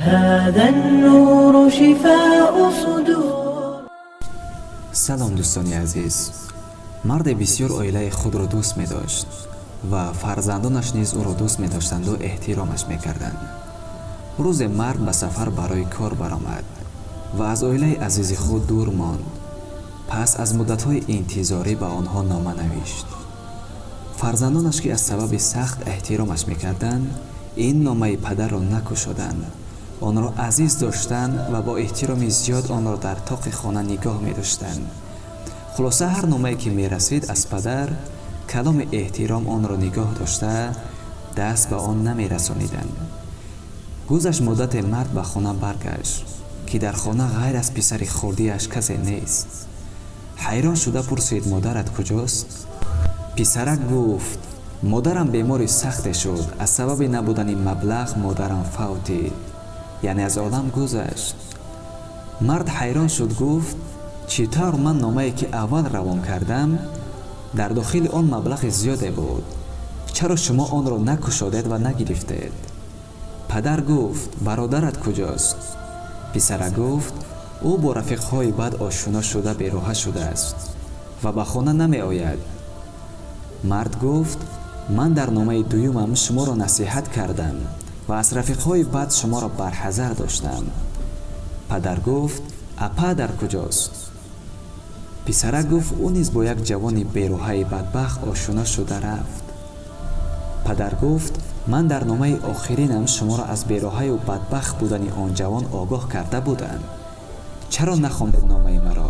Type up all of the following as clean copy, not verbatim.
هذا النور شفاء صدور. سلام دوستانی عزیز. مرد بسیار عائله خود را دوست می داشت و فرزندانش نیز او را دوست می داشتند و احترامش می کردند. روز مرد به سفر برای کار برآمد و از عائله عزیز خود دور ماند. پس از مدت‌های انتظاری به آنها نامه نوشت. فرزندانش که از سبب سخت احترامش می کردند این نامه پدر را نکشودند. آن را عزیز داشتند و با احترام زیاد آن را در طاق خانه نگاه می داشتند. خلاصه هر نامه‌ای که می رسید از پدر کلام احترام آن را نگاه داشته دست به آن نمی رسانیدند. گذشت مدت مرد به خانه برگشت که در خانه غیر از پسر خردی‌اش کسی نیست. حیران شده پرسید مادرت کجاست؟ پسرک گفت مادرم بیماری سخت شد، از سبب نبودن مبلغ مادرم فوتید، یعنی از عالم گذشت. مرد حیران شد گفت چطور من نامه‌ای که اول روان کردم در داخل آن مبلغ زیاده بود، چرا شما آن را نکشادید و نگرفتید؟ پدر گفت برادرت کجاست؟ پسرک گفت او با رفیق‌های بد آشنا شده بیراه شده است و به خانه نمی آید. مرد گفت من در نامه دویمم شما را نصیحت کردم و از رفیق‌های بد شما را برحذر داشتم. پدر گفت پدر کجاست؟ پسرک گفت او نیز با یک جوان بیراه بدبخت آشنا شده رفت. پدر گفت من در نامه آخرینم شما را از بیراهی و بدبخت بودن آن جوان آگاه کرده بودم، چرا نخواندید نامه مرا؟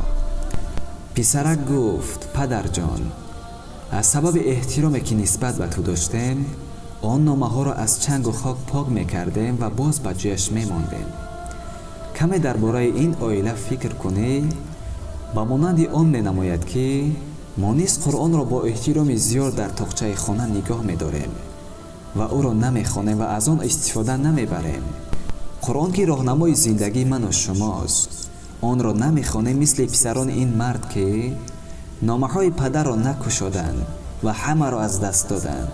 پسرک گفت پدر جان، از سبب احترامی که نسبت به تو داشتیم آن نامه ها را از چنگ و خاک پاک میکردیم و باز به جایش میماندیم. کمی درباره این عائله فکر کنی. با مانند آن می نماید که ما نیز قرآن را با احترام زیاد در تاقچه خانه نگاه می داریم و او را نمی خوانیم و از آن استفاده نمی بریم. قرآن که راهنمای زندگی من و شماست، آن را نمی خوانیم مثل پسران این مرد که نامه های پدر را نکشادند و همه را از دست دادند.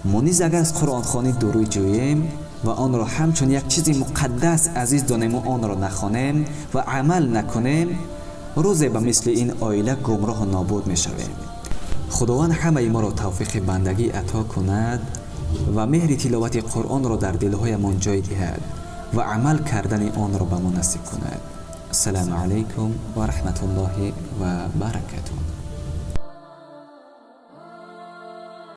ما نیز اگر از قرآن خوانی دوروی جوییم و آن را همچون یک چیز مقدس عزیز دانیم و آن را نخوانیم و عمل نکنیم، روزی به مثل این عائله گمراه و نابود می شویم. خداوند همه ما را توفیق بندگی عطا کند و مهر تلاوت قرآن را در دلهایمان جای دهد و عمل کردن آن را به ما نصیب کند. السلام علیکم و رحمت الله و برکاته.